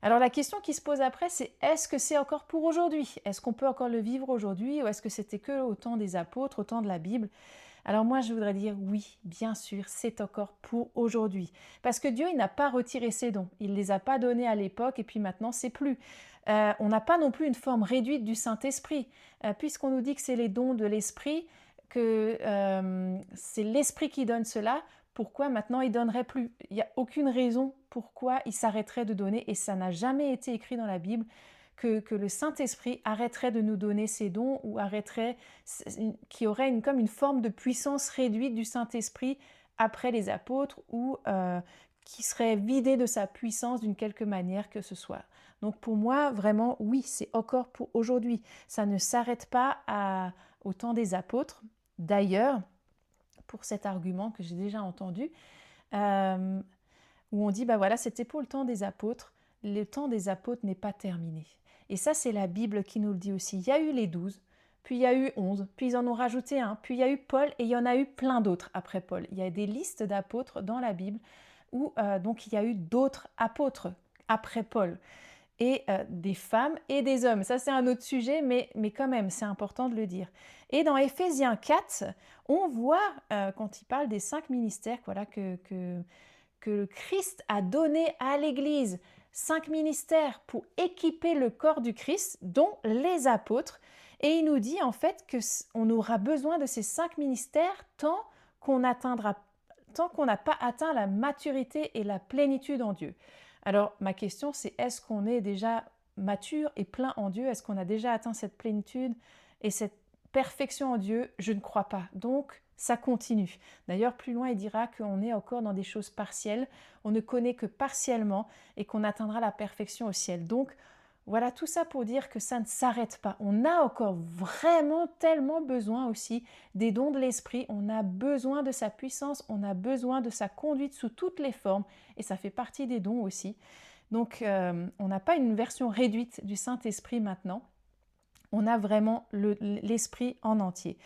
Alors la question qui se pose après, c'est est-ce que c'est encore pour aujourd'hui? Est-ce qu'on peut encore le vivre aujourd'hui ou est-ce que c'était que au temps des apôtres, au temps de la Bible? Alors moi, je voudrais dire oui, bien sûr, c'est encore pour aujourd'hui. Parce que Dieu, il n'a pas retiré ses dons. Il ne les a pas donnés à l'époque et puis maintenant, c'est plus. On n'a pas non plus une forme réduite du Saint-Esprit. Puisqu'on nous dit que c'est les dons de l'Esprit, que c'est l'Esprit qui donne cela, pourquoi maintenant il donnerait plus? Il n'y a aucune raison pourquoi il s'arrêterait de donner et ça n'a jamais été écrit dans la Bible que le Saint-Esprit arrêterait de nous donner ses dons ou arrêterait, qu'il y aurait comme une forme de puissance réduite du Saint-Esprit après les apôtres ou qui serait vidé de sa puissance d'une quelque manière que ce soit. Donc pour moi, vraiment, oui, c'est encore pour aujourd'hui. Ça ne s'arrête pas au temps des apôtres. D'ailleurs, pour cet argument que j'ai déjà entendu, euh, où on dit, bah voilà, c'était pour le temps des apôtres. Le temps des apôtres n'est pas terminé. Et ça, c'est la Bible qui nous le dit aussi. Il y a eu les 12, puis il y a eu 11, puis ils en ont rajouté un, puis il y a eu Paul, et il y en a eu plein d'autres après Paul. Il y a des listes d'apôtres dans la Bible où donc il y a eu d'autres apôtres après Paul, et des femmes et des hommes. Ça, c'est un autre sujet, mais quand même, c'est important de le dire. Et dans Éphésiens 4, on voit, quand il parle des 5 ministères, voilà, que le Christ a donné à l'Église 5 ministères pour équiper le corps du Christ, dont les apôtres. Et il nous dit en fait qu'on aura besoin de ces 5 ministères qu'on atteindra, tant qu'on n'a pas atteint la maturité et la plénitude en Dieu. Alors ma question c'est est-ce qu'on est déjà mature et plein en Dieu? Est-ce qu'on a déjà atteint cette plénitude et cette perfection en Dieu? Je ne crois pas. Donc ça continue. D'ailleurs, plus loin, il dira qu'on est encore dans des choses partielles, on ne connaît que partiellement et qu'on atteindra la perfection au ciel. Donc, voilà tout ça pour dire que ça ne s'arrête pas. On a encore vraiment tellement besoin aussi des dons de l'Esprit, on a besoin de sa puissance, on a besoin de sa conduite sous toutes les formes et ça fait partie des dons aussi. Donc, on n'a pas une version réduite du Saint-Esprit maintenant, on a vraiment l'Esprit en entier.